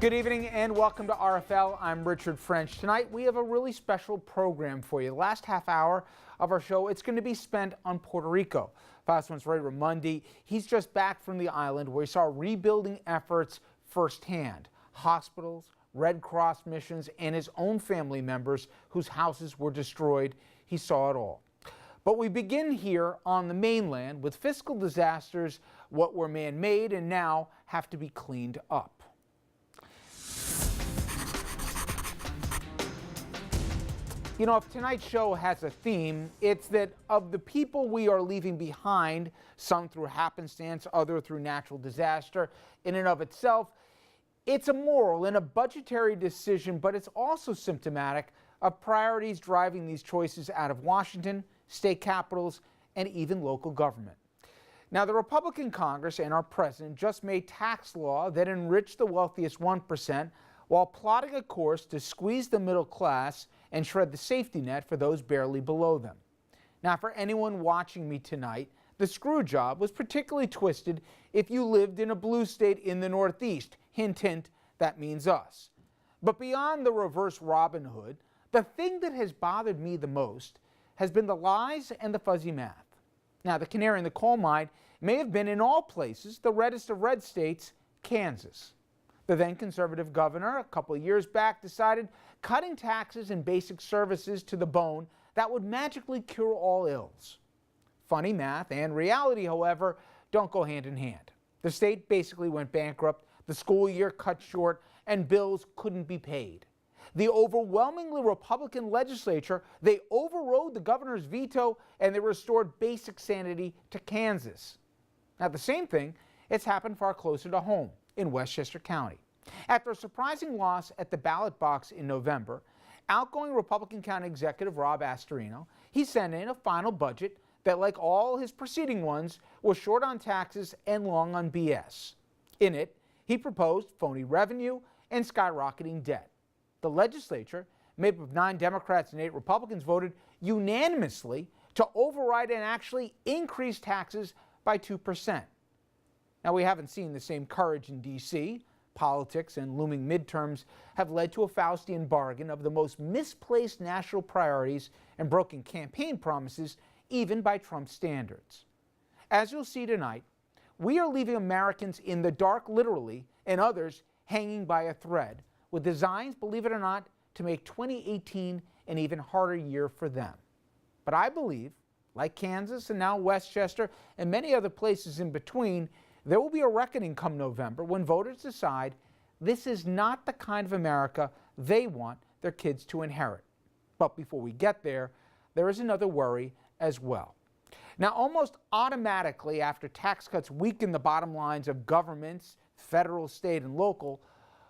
Good evening and welcome to RFL. I'm Richard French. Tonight we have a really special program for you. The last half hour of our show, it's going to be spent on Puerto Rico. Fox 1's Ray Ramundi, he's just back from the island where he saw rebuilding efforts firsthand. Hospitals, Red Cross missions, and his own family members whose houses were destroyed. He saw it all. But we begin here on the mainland with fiscal disasters, what were man-made and now have to be cleaned up. You know, if tonight's show has a theme, it's that of the people we are leaving behind, some through happenstance, other through natural disaster, in and of itself, it's a moral and a budgetary decision, but it's also symptomatic of priorities driving these choices out of Washington, state capitals, and even local government. Now, the Republican Congress and our president just made tax law that enriched the wealthiest 1% while plotting a course to squeeze the middle class and shred the safety net for those barely below them. Now, for anyone watching me tonight, the screw job was particularly twisted if you lived in a blue state in the Northeast. Hint, hint, that means us. But beyond the reverse Robin Hood, the thing that has bothered me the most has been the lies and the fuzzy math. Now, the canary in the coal mine may have been in all places the reddest of red states, Kansas. The then conservative governor, a couple of years back, decided cutting taxes and basic services to the bone that would magically cure all ills. Funny math and reality, however, don't go hand in hand. The state basically went bankrupt, the school year cut short, and bills couldn't be paid. The overwhelmingly Republican legislature, they overrode the governor's veto and they restored basic sanity to Kansas. Now, the same thing has happened far closer to home in Westchester County. After a surprising loss at the ballot box in November, outgoing Republican County Executive Rob Astorino, he sent in a final budget that, like all his preceding ones, was short on taxes and long on BS. In it, he proposed phony revenue and skyrocketing debt. The legislature, made up of 9 Democrats and 8 Republicans, voted unanimously to override and actually increase taxes by 2%. Now, we haven't seen the same courage in D.C. Politics and looming midterms have led to a Faustian bargain of the most misplaced national priorities and broken campaign promises, even by Trump's standards. As you'll see tonight, we are leaving Americans in the dark literally and others hanging by a thread, with designs, believe it or not, to make 2018 an even harder year for them. But I believe, like Kansas and now Westchester and many other places in between, there will be a reckoning come November when voters decide this is not the kind of America they want their kids to inherit. But before we get there, there is another worry as well. Now, almost automatically after tax cuts weaken the bottom lines of governments, federal, state, and local,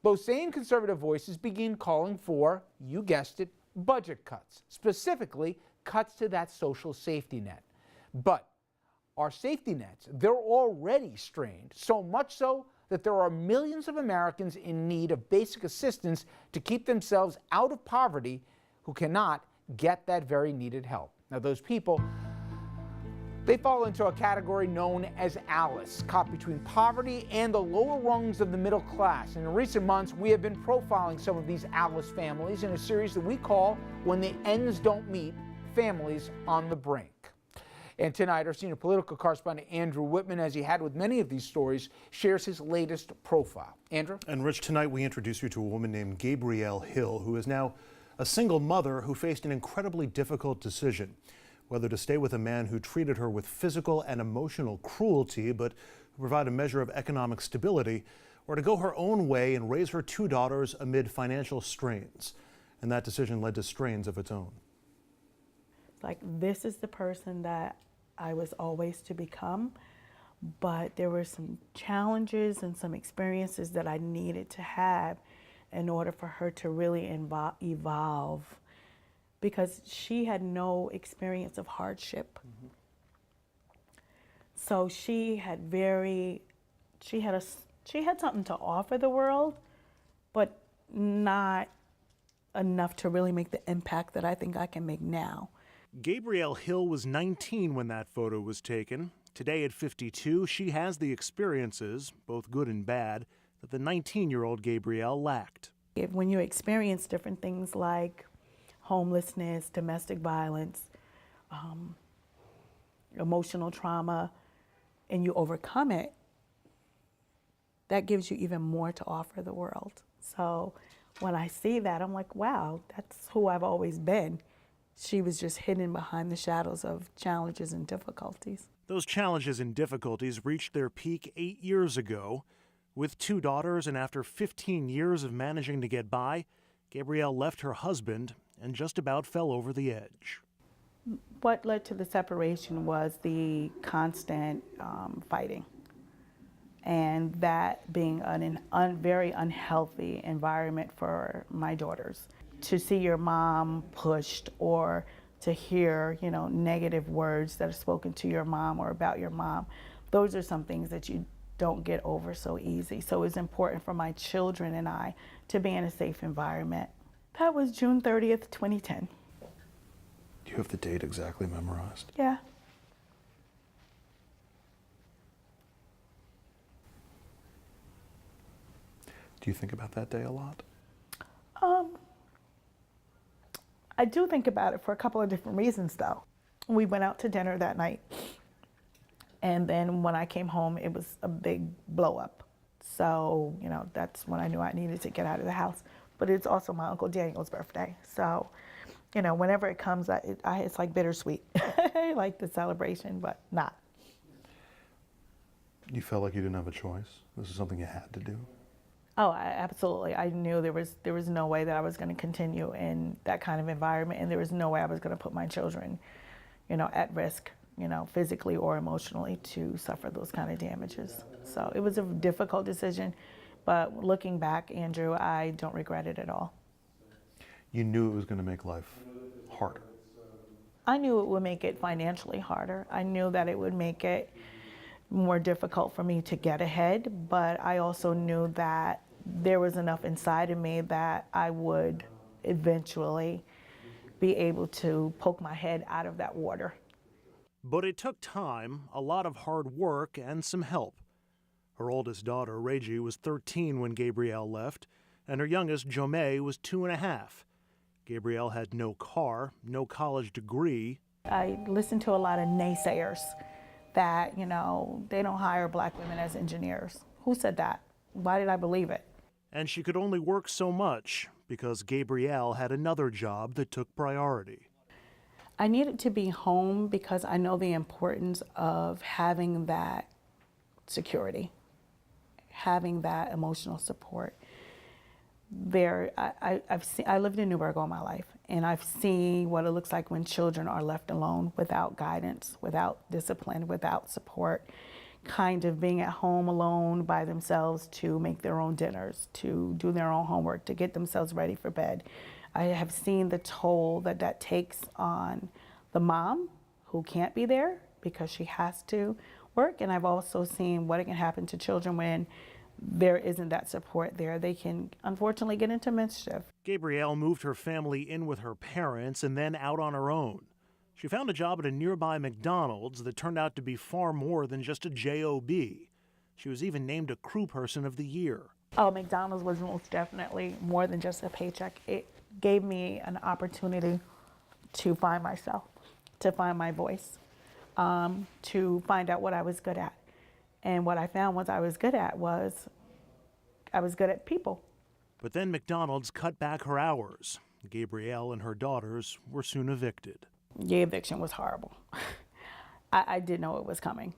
those same conservative voices begin calling for, you guessed it, budget cuts, specifically cuts to that social safety net. But our safety nets, they're already strained, so much so that there are millions of Americans in need of basic assistance to keep themselves out of poverty who cannot get that very needed help. Now, those people, they fall into a category known as ALICE, caught between poverty and the lower rungs of the middle class. And in recent months, we have been profiling some of these ALICE families in a series that we call When the Ends Don't Meet, Families on the Brink. And tonight, our senior political correspondent, Andrew Whitman, as he had with many of these stories, shares his latest profile. Andrew? And Rich, tonight we introduce you to a woman named Gabrielle Hill, who is now a single mother who faced an incredibly difficult decision, whether to stay with a man who treated her with physical and emotional cruelty, but who provided a measure of economic stability, or to go her own way and raise her 2 daughters amid financial strains. And that decision led to strains of its own. Like, this is the person that I was always to become, but there were some challenges and some experiences that I needed to have in order for her to really evolve, because she had no experience of hardship. Mm-hmm. So she had something to offer the world, but not enough to really make the impact that I think I can make now. Gabrielle Hill was 19 when that photo was taken. Today at 52, she has the experiences, both good and bad, that the 19-year-old Gabrielle lacked. When you experience different things like homelessness, domestic violence, emotional trauma, and you overcome it, that gives you even more to offer the world. So when I see that, I'm like, wow, that's who I've always been. She was just hidden behind the shadows of challenges and difficulties. Those challenges and difficulties reached their peak 8 years ago. With 2 daughters and after 15 years of managing to get by, Gabrielle left her husband and just about fell over the edge. What led to the separation was the constant fighting, and that being a very unhealthy environment for my daughters. To see your mom pushed, or to hear, negative words that are spoken to your mom or about your mom, those are some things that you don't get over so easy. So it's important for my children and I to be in a safe environment. That was June 30th, 2010. Do you have the date exactly memorized? Yeah. Do you think about that day a lot? I do think about it for a couple of different reasons, though. We went out to dinner that night, and then when I came home, it was a big blow up. So, that's when I knew I needed to get out of the house. But it's also my Uncle Daniel's birthday. So, whenever it comes, it's like bittersweet. I like the celebration, but not. You felt like you didn't have a choice? This is something you had to do? Oh, absolutely. I knew there was no way that I was going to continue in that kind of environment, and there was no way I was going to put my children, at risk, physically or emotionally, to suffer those kind of damages. So it was a difficult decision, but looking back, Andrew, I don't regret it at all. You knew it was going to make life harder. I knew it would make it financially harder. I knew that it would make it more difficult for me to get ahead, but I also knew that there was enough inside of me that I would eventually be able to poke my head out of that water. But it took time, a lot of hard work, and some help. Her oldest daughter, Reggie, was 13 when Gabrielle left, and her youngest, Jomay, was 2.5. Gabrielle had no car, no college degree. I listened to a lot of naysayers that, they don't hire black women as engineers. Who said that? Why did I believe it? And she could only work so much because Gabrielle had another job that took priority. I needed to be home because I know the importance of having that security, having that emotional support. I lived in Newburgh all my life, and I've seen what it looks like when children are left alone without guidance, without discipline, without support, kind of being at home alone by themselves to make their own dinners, to do their own homework, to get themselves ready for bed. I have seen the toll that takes on the mom who can't be there because she has to work, and I've also seen what it can happen to children when there isn't that support there. They can unfortunately get into mischief. Gabrielle moved her family in with her parents and then out on her own. She found a job at a nearby McDonald's that turned out to be far more than just a job. She was even named a crew person of the year. Oh, McDonald's was most definitely more than just a paycheck. It gave me an opportunity to find myself, to find my voice, to find out what I was good at. And what I found I was good at people. But then McDonald's cut back her hours. Gabrielle and her daughters were soon evicted. The eviction was horrible. I didn't know it was coming.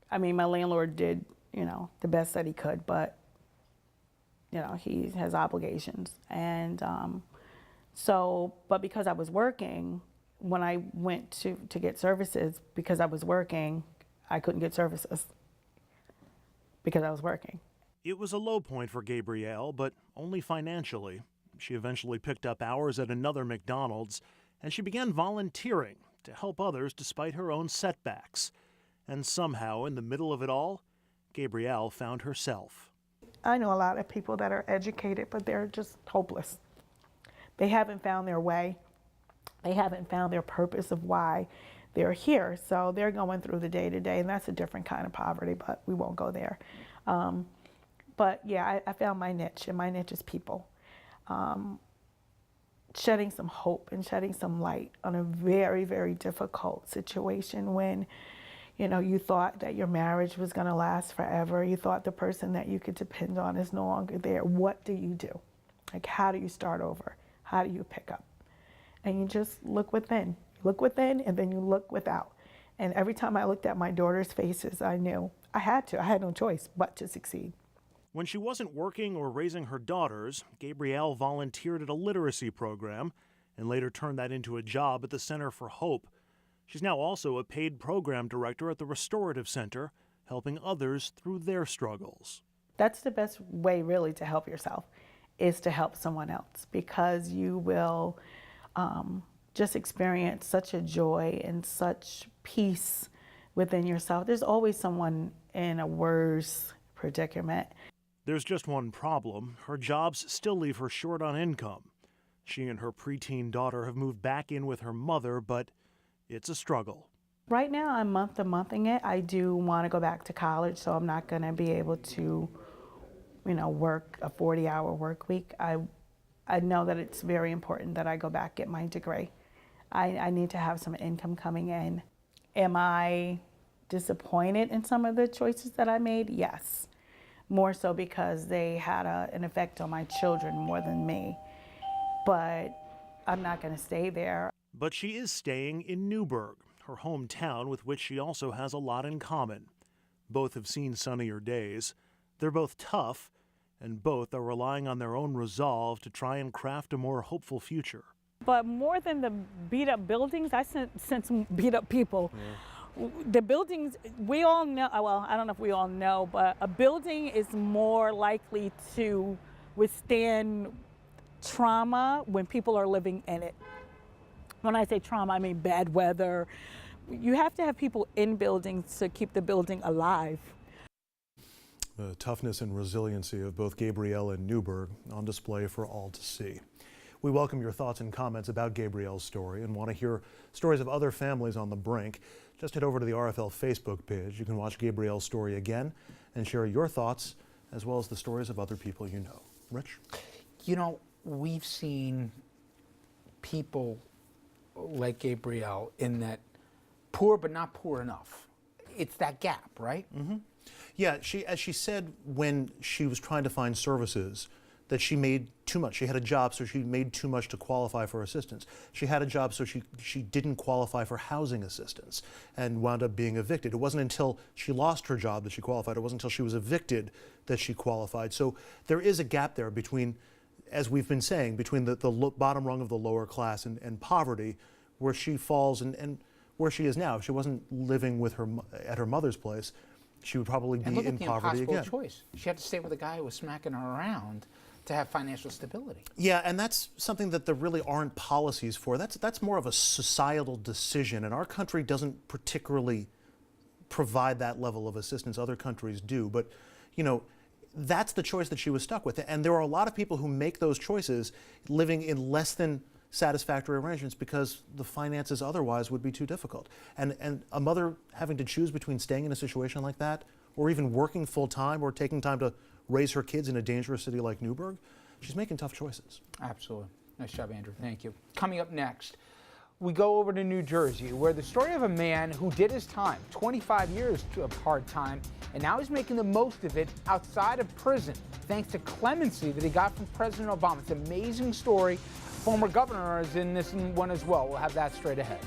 I mean, my landlord did, the best that he could, but, he has obligations. And but because I was working, when I went to get services, because I was working, I couldn't get services because I was working. It was a low point for Gabrielle, but only financially. She eventually picked up hours at another McDonald's, and she began volunteering to help others despite her own setbacks. And somehow, in the middle of it all, Gabrielle found herself. I know a lot of people that are educated, but they're just hopeless. They haven't found their way. They haven't found their purpose of why they're here. So they're going through the day-to-day, and that's a different kind of poverty, but we won't go there. But yeah, I found my niche, and my niche is people. Shedding some hope and shedding some light on a very, very difficult situation when, you know, you thought that your marriage was going to last forever. You thought the person that you could depend on is no longer there. What do you do? Like, how do you start over? How do you pick up? And you just look within. You look within, and then you look without. And every time I looked at my daughter's faces, I knew I had no choice but to succeed. When she wasn't working or raising her daughters, Gabrielle volunteered at a literacy program and later turned that into a job at the Center for Hope. She's now also a paid program director at the Restorative Center, helping others through their struggles. That's the best way really to help yourself, is to help someone else, because you will just experience such a joy and such peace within yourself. There's always someone in a worse predicament. There's just one problem. Her jobs still leave her short on income. She and her preteen daughter have moved back in with her mother, but it's a struggle. Right now, I'm month-to-monthing it. I do want to go back to college, so I'm not going to be able to, you know, work a 40-hour work week. I know that it's very important that I go back, get my degree. I need to have some income coming in. Am I disappointed in some of the choices that I made? Yes. More so because they had an effect on my children more than me. But I'm not going to stay there. But she is staying in Newburgh, her hometown with which she also has a lot in common. Both have seen sunnier days. They're both tough, and both are relying on their own resolve to try and craft a more hopeful future. But more than the beat-up buildings, I sent some beat-up people. Yeah. The buildings, we all know, well, I don't know if we all know, but a building is more likely to withstand trauma when people are living in it. When I say trauma, I mean bad weather. You have to have people in buildings to keep the building alive. The toughness and resiliency of both Gabrielle and Newburgh on display for all to see. We welcome your thoughts and comments about Gabrielle's story and want to hear stories of other families on the brink. Just head over to the RFL Facebook page. You can watch Gabrielle's story again and share your thoughts as well as the stories of other people you know. Rich? You know, we've seen people like Gabrielle in that poor but not poor enough. It's that gap, right? Mm-hmm. Yeah, as she said when she was trying to find services, that she made too much. She had a job, so she made too much to qualify for assistance. She had a job, so she didn't qualify for housing assistance and wound up being evicted. It wasn't until she lost her job that she qualified. It wasn't until she was evicted that she qualified. So there is a gap there between, as we've been saying, between the bottom rung of the lower class and poverty, where she falls and where she is now. If she wasn't living with at her mother's place, she would probably be in poverty again. Choice. She had to stay with a guy who was smacking her around to have financial stability. Yeah, and that's something that there really aren't policies for. That's more of a societal decision, and our country doesn't particularly provide that level of assistance. Other countries do, but you know, that's the choice that she was stuck with. And there are a lot of people who make those choices living in less than satisfactory arrangements because the finances otherwise would be too difficult. And a mother having to choose between staying in a situation like that or even working full time or taking time to raise her kids in a dangerous city like Newburgh, she's making tough choices. Absolutely. Nice job, Andrew. Thank you. Coming up next, we go over to New Jersey, where the story of a man who did his time, 25 years of hard time, and now he's making the most of it outside of prison, thanks to clemency that he got from President Obama. It's an amazing story. Former governor is in this one as well. We'll have that straight ahead.